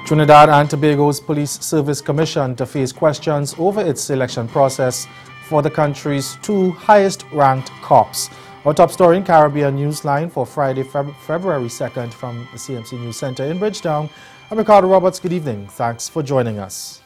Trinidad and Tobago's Police Service Commission to face questions over its selection process for the country's two highest-ranked cops. Our top story in Caribbean Newsline for Friday, February 2nd from the CMC News Center in Bridgetown. I'm Ricardo Roberts. Good evening. Thanks for joining us.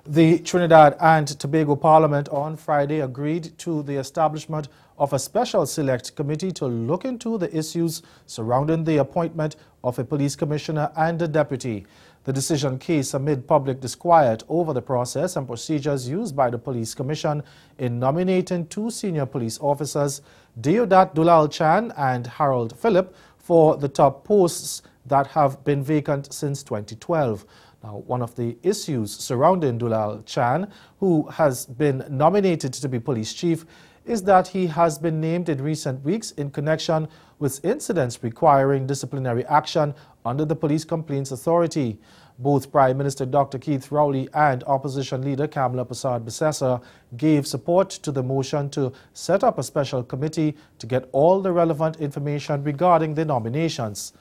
The Trinidad and Tobago Parliament on Friday agreed to the establishment of a special select committee to look into the issues surrounding the appointment of a police commissioner and a deputy. The decision came amid public disquiet over the process and procedures used by the Police Commission in nominating two senior police officers, Deodat Dulal Chan and Harold Phillip, for the top posts that have been vacant since 2012. Now, one of the issues surrounding Dulal Chan, who has been nominated to be police chief, is that he has been named in recent weeks in connection with incidents requiring disciplinary action under the Police Complaints Authority. Both Prime Minister Dr. Keith Rowley and Opposition Leader Kamala Persad-Bissessar gave support to the motion to set up a special committee to get all the relevant information regarding the nominations.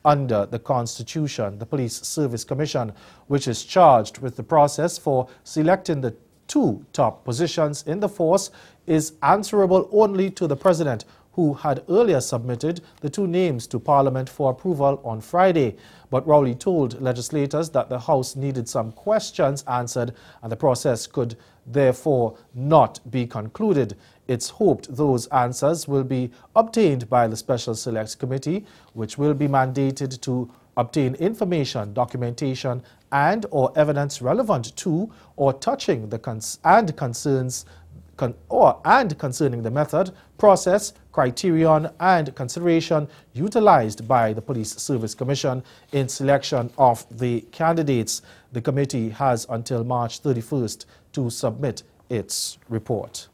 Under the Constitution, the Police Service Commission, which is charged with the process for selecting the two top positions in the force, is answerable only to the President, who had earlier submitted the two names to Parliament for approval on Friday. But Rowley told legislators that the House needed some questions answered and the process could therefore not be concluded. It's hoped those answers will be obtained by the Special Select Committee, which will be mandated to obtain information, documentation, and or evidence relevant to or touching the concerning the method, process, criterion, and consideration utilized by the Police Service Commission in selection of the candidates. The committee has until March 31st to submit its report.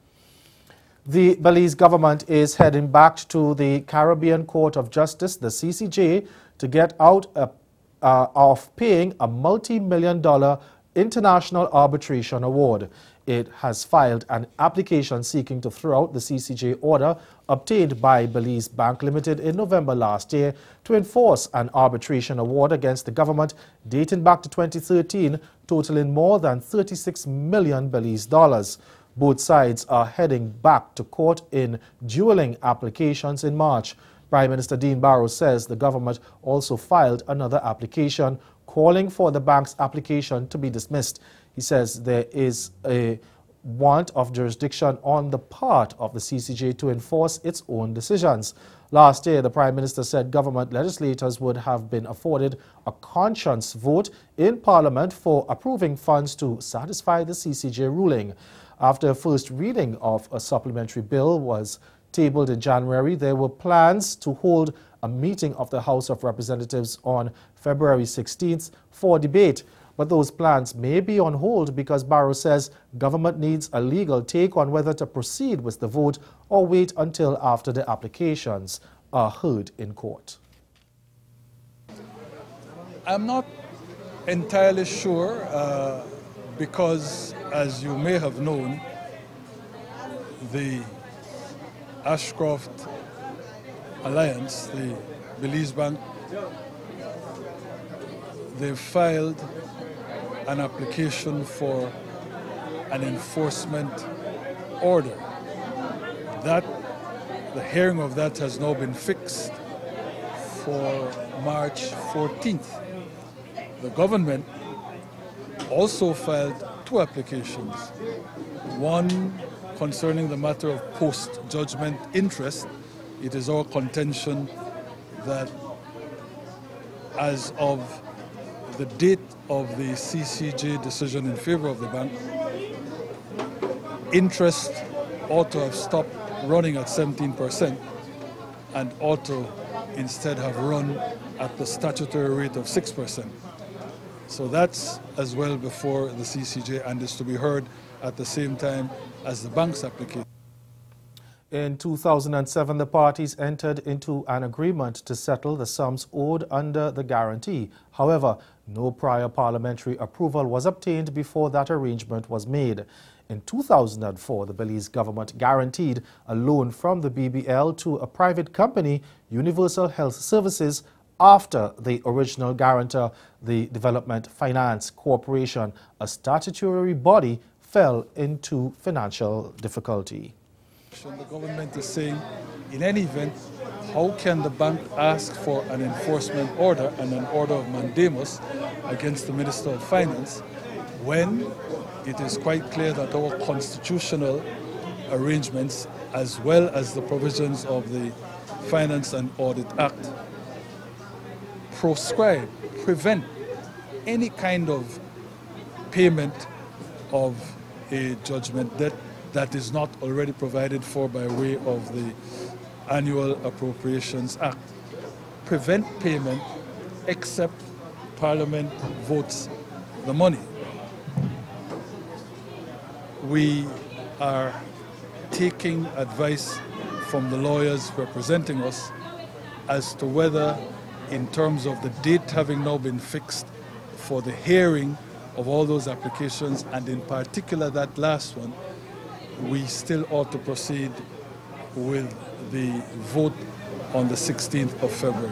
The Belize government is heading back to the Caribbean Court of Justice, the CCJ, to get out of paying a multi-million-dollar international arbitration award. It has filed an application seeking to throw out the CCJ order obtained by Belize Bank Limited in November last year to enforce an arbitration award against the government dating back to 2013, totaling more than 36 million Belize dollars. Both sides are heading back to court in dueling applications in March. Prime Minister Dean Barrow says the government also filed another application calling for the bank's application to be dismissed. He says there is a want of jurisdiction on the part of the CCJ to enforce its own decisions. Last year, the Prime Minister said government legislators would have been afforded a conscience vote in Parliament for approving funds to satisfy the CCJ ruling. After a first reading of a supplementary bill was tabled in January, there were plans to hold a meeting of the House of Representatives on February 16th for debate. But those plans may be on hold because Barrow says government needs a legal take on whether to proceed with the vote or wait until after the applications are heard in court. I'm not entirely sure because, as you may have known, the Ashcroft Alliance, the Belize Bank, they filed an application for an enforcement order. The hearing of that has now been fixed for March 14th. The government also filed two applications, one concerning the matter of post-judgment interest. It is our contention that as of the date of the CCJ decision in favor of the bank, interest ought to have stopped running at 17% and ought to instead have run at the statutory rate of 6%. So that's as well before the CCJ and is to be heard at the same time as the bank's application. In 2007, the parties entered into an agreement to settle the sums owed under the guarantee. However, no prior parliamentary approval was obtained before that arrangement was made. In 2004, the Belize government guaranteed a loan from the BBL to a private company, Universal Health Services, after the original guarantor, the Development Finance Corporation, a statutory body, fell into financial difficulty. The government is saying, in any event, how can the bank ask for an enforcement order and an order of mandamus against the Minister of Finance when it is quite clear that our constitutional arrangements, as well as the provisions of the Finance and Audit Act, prevent any kind of payment of a judgment debt that is not already provided for by way of the Annual Appropriations Act. Prevent payment except Parliament votes the money. We are taking advice from the lawyers representing us as to whether, in terms of the date having now been fixed for the hearing of all those applications, and in particular that last one, we still ought to proceed with the vote on the 16th of February.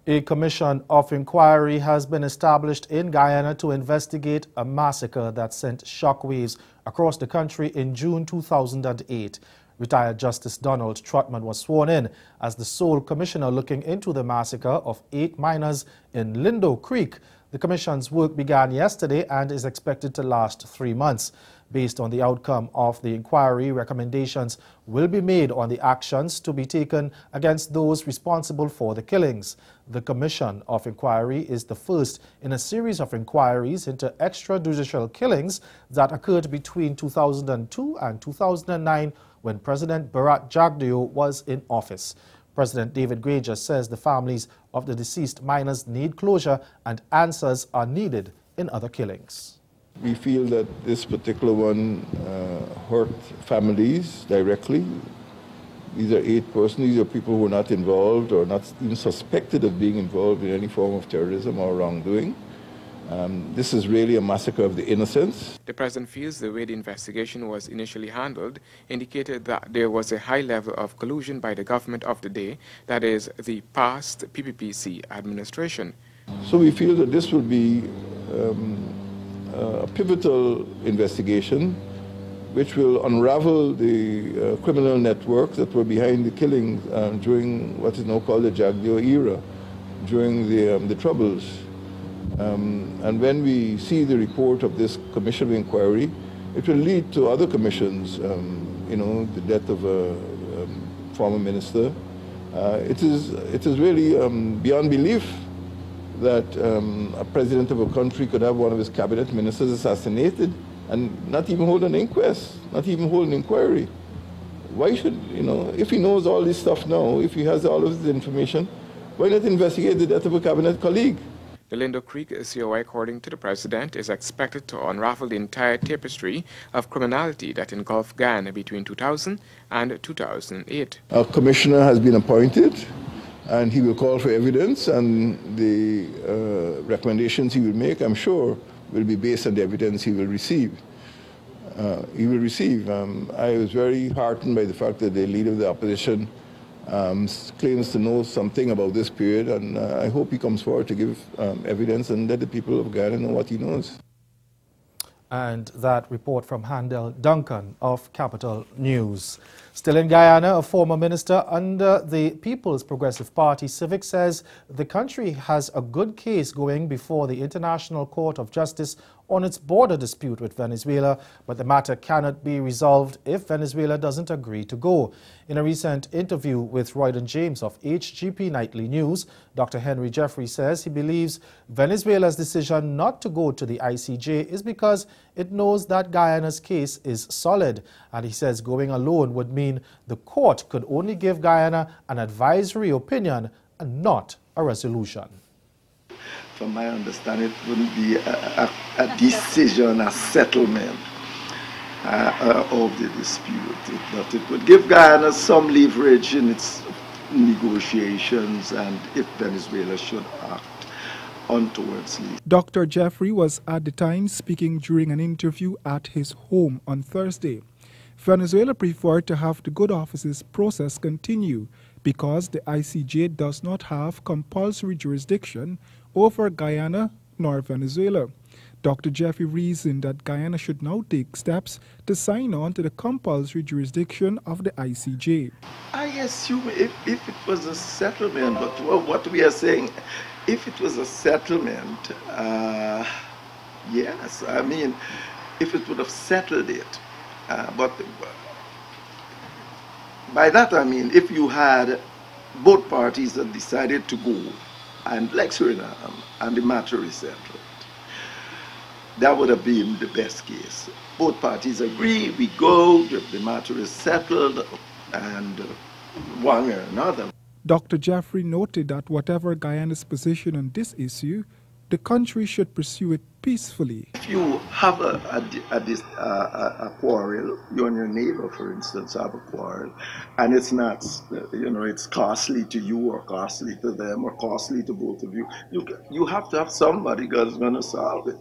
A commission of inquiry has been established in Guyana to investigate a massacre that sent shockwaves across the country in June 2008. Retired Justice Donald Trotman was sworn in as the sole commissioner looking into the massacre of 8 miners in Lindo Creek. The commission's work began yesterday and is expected to last 3 months. Based on the outcome of the inquiry, recommendations will be made on the actions to be taken against those responsible for the killings. The Commission of Inquiry is the first in a series of inquiries into extrajudicial killings that occurred between 2002 and 2009 when President Bharat Jagdeo was in office. President David Granger says the families of the deceased miners need closure and answers are needed in other killings. We feel that this particular one hurt families directly. These are 8 persons. These are people who are not involved or not even suspected of being involved in any form of terrorism or wrongdoing. This is really a massacre of the innocents. The President feels the way the investigation was initially handled indicated that there was a high level of collusion by the government of the day, that is, the past PPPC administration. So we feel that this will be a pivotal investigation which will unravel the criminal networks that were behind the killings during what is now called the Jagdeo era, during the Troubles. And when we see the report of this commission of inquiry, it will lead to other commissions, you know, the death of a former minister. It is really beyond belief that a president of a country could have one of his cabinet ministers assassinated and not even hold an inquest, not even hold an inquiry. Why should, you know, if he knows all this stuff now, if he has all of this information, why not investigate the death of a cabinet colleague? The Lindo Creek COI, according to the President, is expected to unravel the entire tapestry of criminality that engulfed Guyana between 2000 and 2008. A commissioner has been appointed, and he will call for evidence, and the recommendations he will make, I'm sure, will be based on the evidence he will receive. I was very heartened by the fact that the leader of the opposition claims to know something about this period, and I hope he comes forward to give evidence and let the people of Guyana know what he knows. And that report from Handel Duncan of Capital News. Still in Guyana, a former minister under the People's Progressive Party, Civic, says the country has a good case going before the International Court of Justice on its border dispute with Venezuela, but the matter cannot be resolved if Venezuela doesn't agree to go. In a recent interview with Royden James of HGP Nightly News, Dr. Henry Jeffrey says he believes Venezuela's decision not to go to the ICJ is because it knows that Guyana's case is solid, and he says going alone would mean the court could only give Guyana an advisory opinion and not a resolution. From my understanding, it wouldn't be a decision, a settlement of the dispute, but it would give Guyana some leverage in its negotiations, and if Venezuela should act untowardly. Dr. Jeffrey was at the time speaking during an interview at his home on Thursday. Venezuela preferred to have the good offices process continue because the ICJ does not have compulsory jurisdiction over Guyana nor Venezuela. Dr. Jeffrey reasoned that Guyana should now take steps to sign on to the compulsory jurisdiction of the ICJ. I assume if it was a settlement, but what we are saying, if it was a settlement, yes, I mean, if it would have settled it, but by that I mean, if you had both parties that decided to go, and like Suriname, and the matter is settled, that would have been the best case. Both parties agree, we go, the matter is settled, and one way or another. Dr. Jeffrey noted that whatever Guyana's position on this issue, the country should pursue it peacefully. If you have a quarrel, you and your neighbor, for instance, have a quarrel, and it's not, it's costly to you or costly to them or costly to both of you, you have to have somebody that's going to solve it.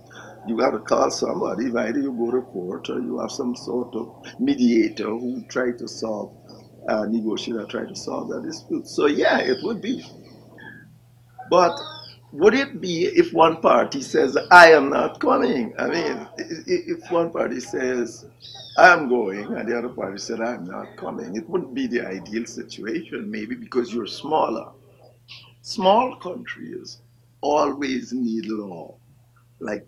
You got to call somebody. Either you go to court or you have some sort of mediator who try to solve, negotiator try to solve that dispute. So yeah, it would be. But would it be if one party says, I am not coming? I mean, if one party says, I am going, and the other party said, I am not coming, it wouldn't be the ideal situation, maybe because you're smaller. Small countries always need law. Like,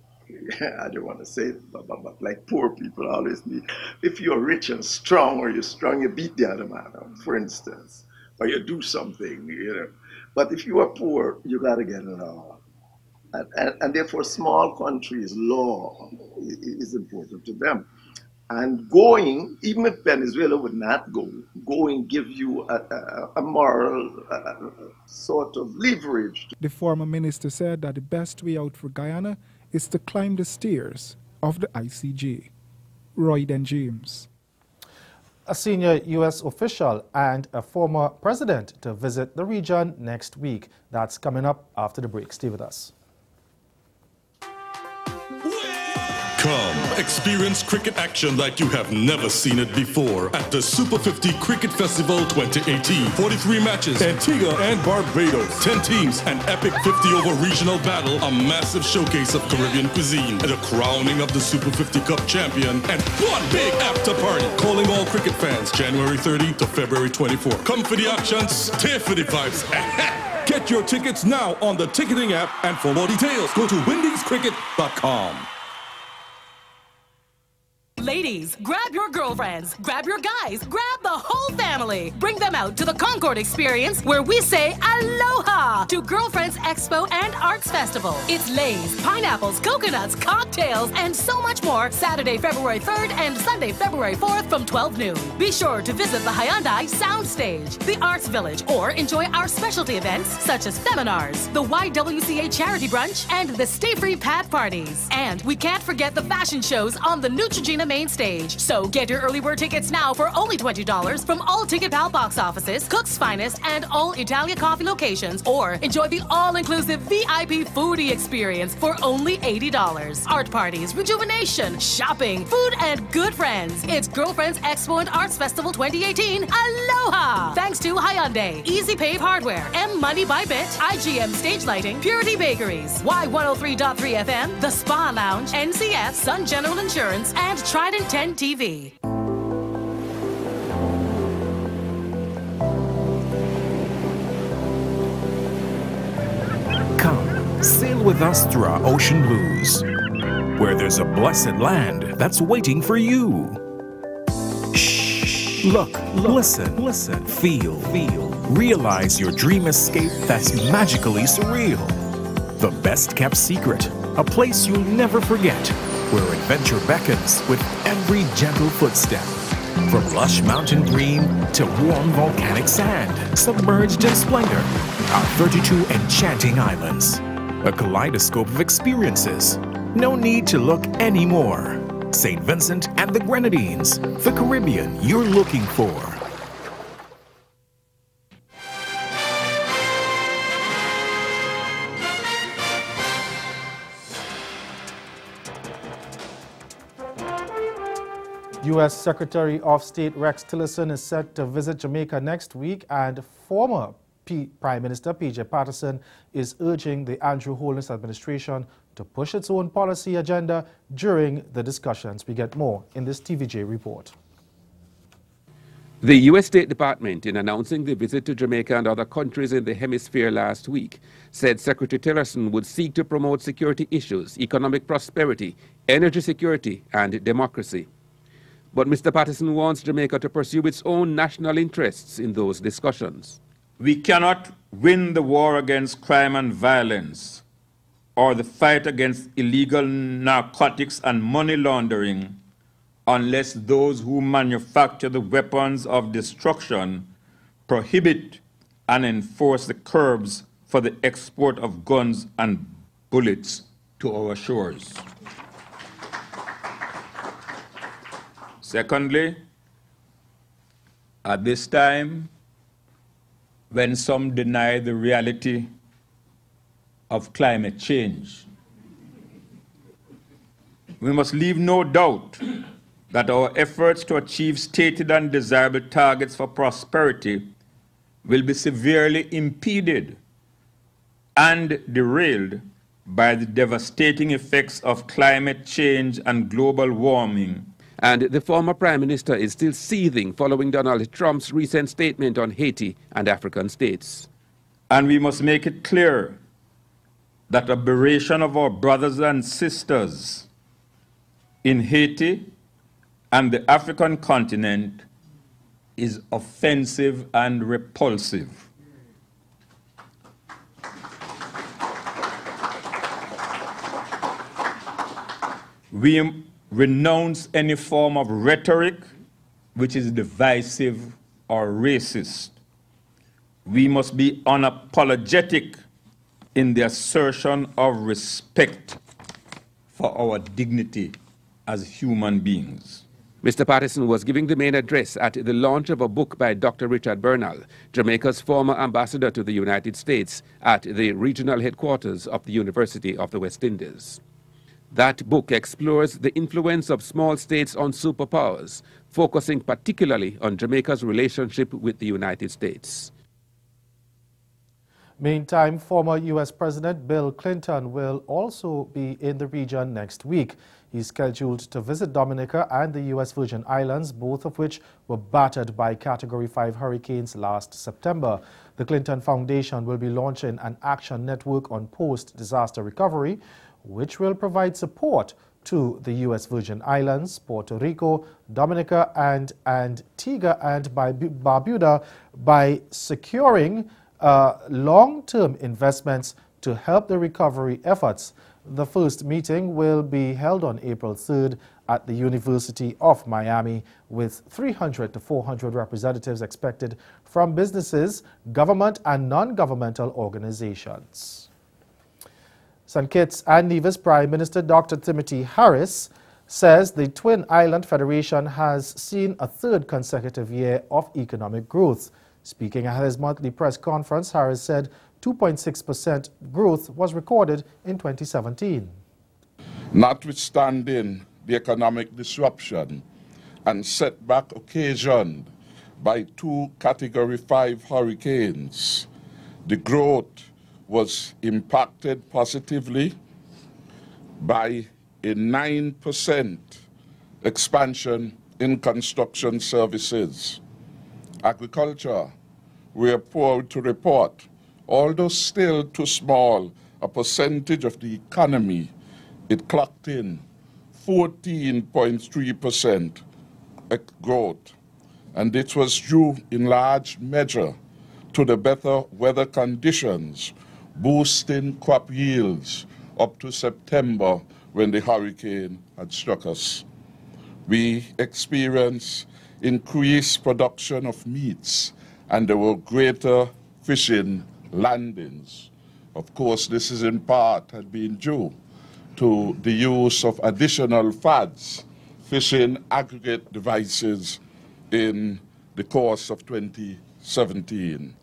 I don't want to say it, but like poor people always need. If you're rich and strong, or you're strong, you beat the other man up, for instance, or you do something, But if you are poor, you got to get law. And therefore, small countries, law is important to them. And going, even if Venezuela would not go, going gives you a moral sort of leverage. The former minister said that the best way out for Guyana is to climb the stairs of the ICJ. Royden James. A senior U.S. official and a former president to visit the region next week. That's coming up after the break. Stay with us. Come, experience cricket action like you have never seen it before at the Super 50 Cricket Festival 2018. 43 matches, Antigua and Barbados. 10 teams, an epic 50-over regional battle, a massive showcase of Caribbean cuisine, and a crowning of the Super 50 Cup champion, and one big after party. Calling all cricket fans, January 30 to February 24. Come for the action, stay for the vibes. Get your tickets now on the ticketing app, and for more details, go to windiescricket.com. Ladies, grab your girlfriends, grab your guys, grab the whole family. Bring them out to the Concord Experience, where we say aloha to Girlfriends Expo and Arts Festival. It's Lays, pineapples, coconuts, cocktails, and so much more Saturday, February 3rd and Sunday, February 4th from 12 noon. Be sure to visit the Hyundai Soundstage, the Arts Village, or enjoy our specialty events such as seminars, the YWCA Charity Brunch, and the Stay Free Pad Parties. And we can't forget the fashion shows on the Neutrogena main stage. So get your early bird tickets now for only $20 from all Ticket Pal box offices, Cook's Finest, and all Italia Coffee locations, or enjoy the all-inclusive VIP foodie experience for only $80. Art parties, rejuvenation, shopping, food, and good friends. It's Girlfriends Expo and Arts Festival 2018. Aloha! Thanks to Hyundai, Easy Pave Hardware, M Money by Bit, IGM Stage Lighting, Purity Bakeries, Y103.3 FM, The Spa Lounge, NCF, Sun General Insurance, and Trident 10 TV. Come, sail with us through our ocean blues, where there's a blessed land that's waiting for you. Shh, look, listen, feel, realize your dream escape that's magically surreal. The best kept secret, a place you'll never forget, where adventure beckons with every gentle footstep. From lush mountain green to warm volcanic sand, submerged in splendor, our 32 enchanting islands. A kaleidoscope of experiences. No need to look anymore. St. Vincent and the Grenadines, the Caribbean you're looking for. U.S. Secretary of State Rex Tillerson is set to visit Jamaica next week, and former Prime Minister P.J. Patterson is urging the Andrew Holness administration to push its own policy agenda during the discussions. We get more in this TVJ report. The U.S. State Department, in announcing the visit to Jamaica and other countries in the hemisphere last week, said Secretary Tillerson would seek to promote security issues, economic prosperity, energy security, and democracy. But Mr. Patterson wants Jamaica to pursue its own national interests in those discussions. We cannot win the war against crime and violence or the fight against illegal narcotics and money laundering unless those who manufacture the weapons of destruction prohibit and enforce the curbs for the export of guns and bullets to our shores. Secondly, at this time, when some deny the reality of climate change, we must leave no doubt that our efforts to achieve stated and desirable targets for prosperity will be severely impeded and derailed by the devastating effects of climate change and global warming. And the former Prime Minister is still seething following Donald Trump's recent statement on Haiti and African states. And we must make it clear that aberration of our brothers and sisters in Haiti and the African continent is offensive and repulsive. We renounce any form of rhetoric which is divisive or racist. We must be unapologetic in the assertion of respect for our dignity as human beings. Mr. Patterson was giving the main address at the launch of a book by Dr. Richard Bernal, Jamaica's former ambassador to the United States, at the regional headquarters of the University of the West Indies. That book explores the influence of small states on superpowers, focusing particularly on Jamaica's relationship with the United States. Meantime, former U.S. President Bill Clinton will also be in the region next week. He's scheduled to visit Dominica and the U.S. Virgin Islands, both of which were battered by Category 5 hurricanes last September. The Clinton Foundation will be launching an action network on post-disaster recovery, which will provide support to the U.S. Virgin Islands, Puerto Rico, Dominica, and Antigua and Barbuda by securing long-term investments to help the recovery efforts. The first meeting will be held on April 3rd at the University of Miami, with 300 to 400 representatives expected from businesses, government, and non-governmental organizations. St. Kitts and Nevis Prime Minister Dr. Timothy Harris says the Twin Island Federation has seen a third consecutive year of economic growth. Speaking at his monthly press conference, Harris said 2.6% growth was recorded in 2017. Notwithstanding the economic disruption and setback occasioned by 2 Category 5 hurricanes, the growth was impacted positively by a 9% expansion in construction services. Agriculture, we are proud to report, although still too small a percentage of the economy, it clocked in 14.3% growth. And it was due in large measure to the better weather conditions, boosting crop yields up to September when the hurricane had struck us. We experienced increased production of meats, and there were greater fishing landings. Of course, this is in part had been due to the use of additional FADs, fishing aggregate devices, in the course of 2017.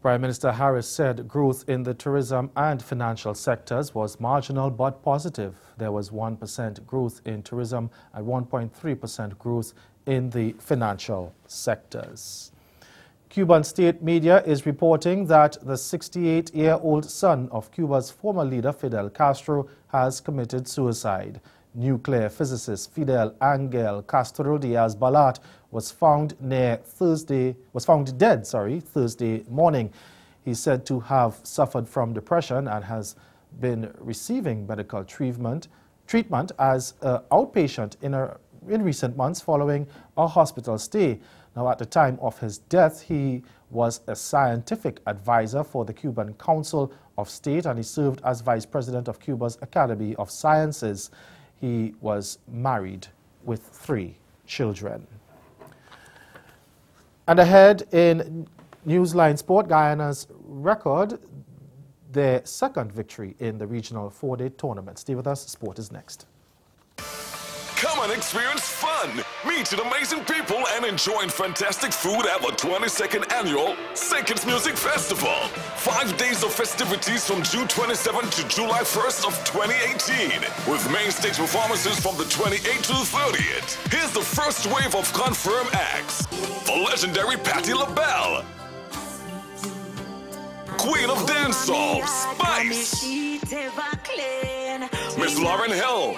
Prime Minister Harris said growth in the tourism and financial sectors was marginal but positive. There was 1% growth in tourism and 1.3% growth in the financial sectors. Cuban state media is reporting that the 68-year-old son of Cuba's former leader Fidel Castro has committed suicide. Nuclear physicist Fidel Angel Castro Diaz-Balart was found dead Thursday morning. He's said to have suffered from depression and has been receiving medical treatment as an outpatient in recent months following a hospital stay. Now, at the time of his death, he was a scientific advisor for the Cuban Council of State, and he served as vice president of Cuba's Academy of Sciences. He was married with 3 children. And ahead in Newsline Sport, Guyana's record their second victory in the regional 4-day tournament. Stay with us. Sport is next. Come and experience fun, meet amazing people, and enjoy fantastic food at the 22nd Annual St. Kitts Music Festival. 5 days of festivities from June 27th to July 1st of 2018, with main stage performances from the 28th to the 30th. Here's the first wave of confirmed acts. The legendary Patti LaBelle, Queen of Dancehall, Spice, Miss Lauryn Hill.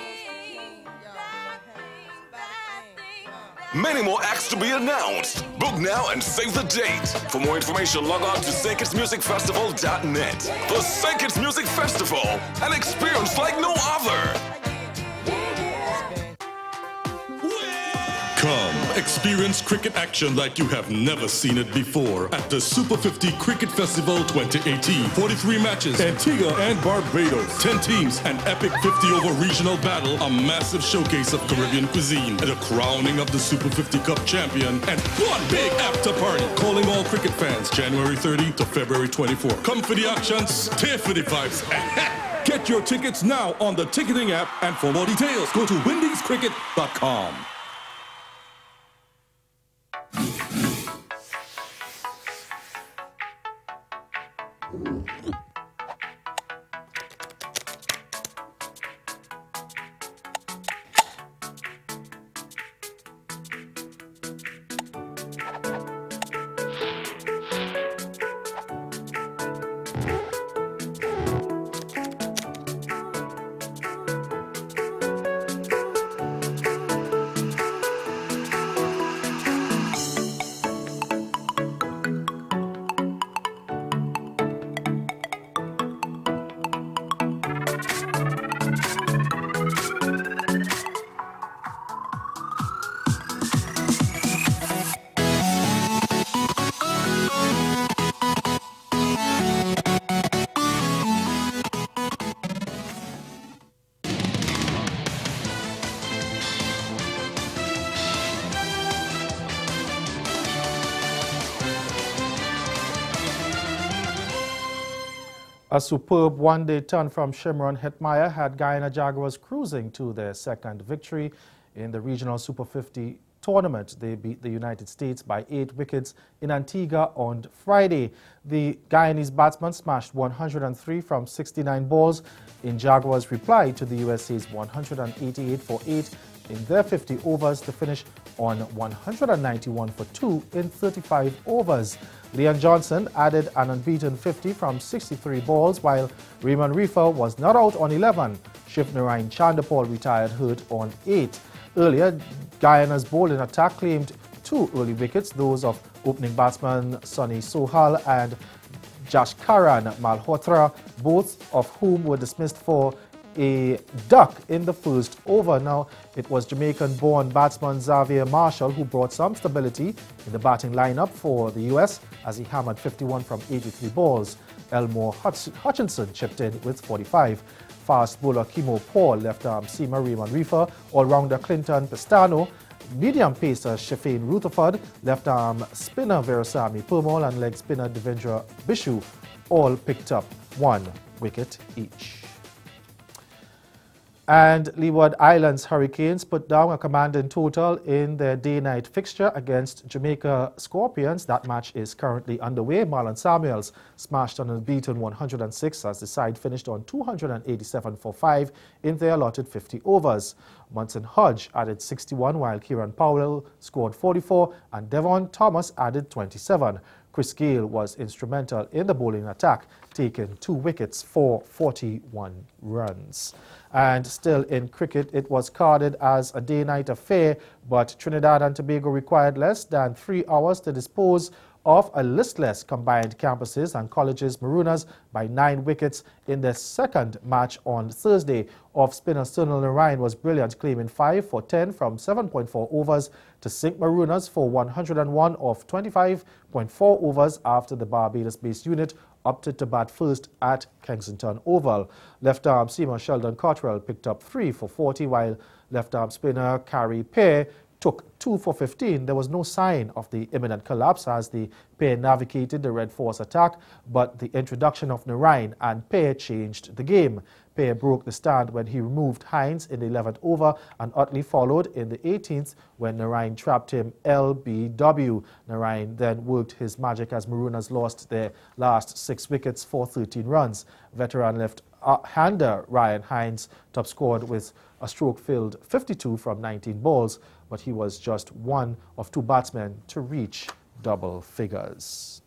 Many more acts to be announced. Book now and save the date. For more information, log on to StKittsMusicFestival.net. The St. Kitts Music Festival, an experience like no other. Come, experience cricket action like you have never seen it before at the Super 50 Cricket Festival 2018. 43 matches, Antigua and Barbados, 10 teams, an epic 50-over regional battle, a massive showcase of Caribbean cuisine, and a crowning of the Super 50 Cup champion, and one big after party. Calling all cricket fans, January 30 to February 24. Come for the action, stay for the vibes, and get your tickets now on the ticketing app, and for more details, go to windiescricket.com. A superb one-day turn from Shimron Hetmeyer had Guyana Jaguars cruising to their second victory in the regional Super 50 tournament. They beat the United States by 8 wickets in Antigua on Friday. The Guyanese batsman smashed 103 from 69 balls in Jaguars' reply to the USA's 188 for 8 in their 50 overs to finish on 191 for 2 in 35 overs. Leon Johnson added an unbeaten 50 from 63 balls, while Raymond Reefer was not out on 11. Shivnarine Chandapal retired hurt on 8. Earlier, Guyana's bowling attack claimed 2 early wickets, those of opening batsman Sonny Sohal and Jashkaran Malhotra, both of whom were dismissed for a duck in the first over. Now, it was Jamaican-born batsman Xavier Marshall who brought some stability in the batting lineup for the U.S. as he hammered 51 from 83 balls. Elmore Hutchinson chipped in with 45. Fast bowler Kimo Paul, left-arm seamer Raymond Reefer, all-rounder Clinton Pestano, medium pacer Shafane Rutherford, left-arm spinner Verasamy Purmall, and leg spinner Devendra Bishu all picked up 1 wicket each. And Leeward Islands Hurricanes put down a commanding total in their day-night fixture against Jamaica Scorpions. That match is currently underway. Marlon Samuels smashed an unbeaten 106 as the side finished on 287 for 5 in their allotted 50 overs. Munson Hodge added 61 while Kieran Powell scored 44 and Devon Thomas added 27. Chris Gale was instrumental in the bowling attack, taking 2 wickets for 41 runs. And still in cricket, it was carded as a day-night affair, but Trinidad and Tobago required less than 3 hours to dispose of a listless combined campuses and colleges Marooners by 9 wickets in their second match on Thursday. Off-spinner Sunil Narayan was brilliant, claiming 5 for 10 from 7.4 overs to sink Marooners for 101 of 25.4 overs after the Barbados-based unit opted to bat first at Kensington Oval. Left-arm seamer Sheldon Cottrell picked up 3 for 40, while left-arm spinner Carrie Pear took 2 for 15. There was no sign of the imminent collapse as the pair navigated the Red Force attack, but the introduction of Narayan and Pear changed the game. Pear broke the stand when he removed Hines in the 11th over, and Utley followed in the 18th when Narayan trapped him LBW. Narayan then worked his magic as Marooners lost their last 6 wickets for 13 runs. Veteran left-hander Ryan Hines top-scored with a stroke-filled 52 from 19 balls, but he was just one of 2 batsmen to reach double figures.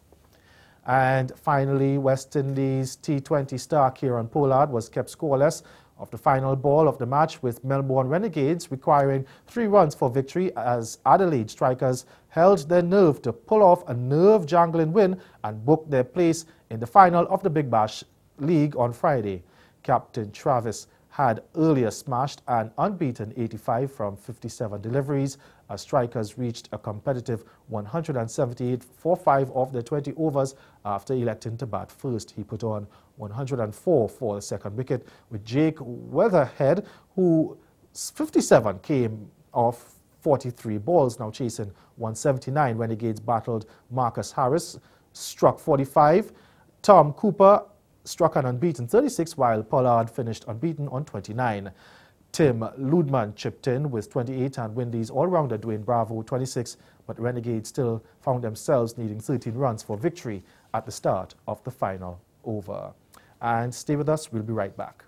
And finally, West Indies T20 star Kieran Pollard was kept scoreless of the final ball of the match, with Melbourne Renegades requiring 3 runs for victory as Adelaide strikers held their nerve to pull off a nerve-jangling win and book their place in the final of the Big Bash League on Friday. Captain Travis had earlier smashed an unbeaten 85 from 57 deliveries as strikers reached a competitive 178 for 5 of their 20 overs after electing to bat first. He put on 104 for the second wicket, with Jake Weatherhead, who 57 came off 43 balls, now chasing 179. Renegades battled Marcus Harris, struck 45. Tom Cooper struck an unbeaten 36, while Pollard finished unbeaten on 29. Tim Ludman chipped in with 28 and Windies all-rounder Dwayne Bravo 26, but Renegades still found themselves needing 13 runs for victory at the start of the final over. And stay with us, we'll be right back.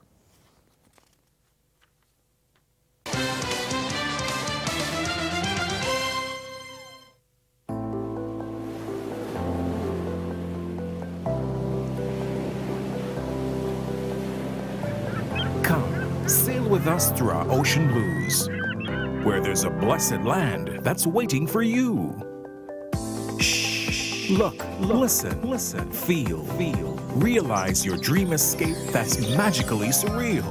Sail with us through our ocean blues, where there's a blessed land that's waiting for you. Shh, look, listen, feel, realize your dream escape that's magically surreal.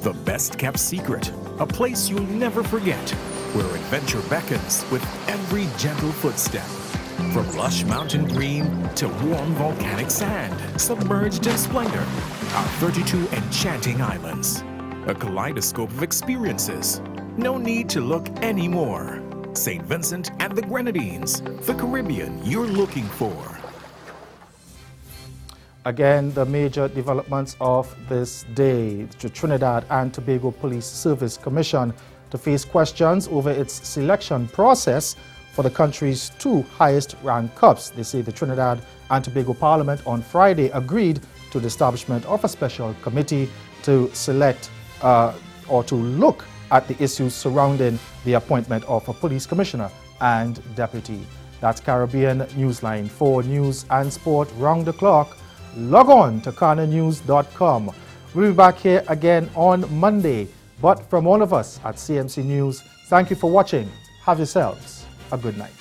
The best kept secret, a place you'll never forget, where adventure beckons with every gentle footstep. From lush mountain green to warm volcanic sand, submerged in splendor, our 32 enchanting islands. A kaleidoscope of experiences. No need to look anymore. St. Vincent and the Grenadines, the Caribbean you're looking for. Again, the major developments of this day. The Trinidad and Tobago Police Service Commission to face questions over its selection process for the country's 2 highest-ranked cups. They say the Trinidad and Tobago Parliament on Friday agreed to the establishment of a special committee to select or to look at the issues surrounding the appointment of a police commissioner and deputy. That's Caribbean Newsline. For news and sport round the clock, log on to CarnaNews.com. We'll be back here again on Monday. But from all of us at CMC News, thank you for watching. Have yourselves a good night.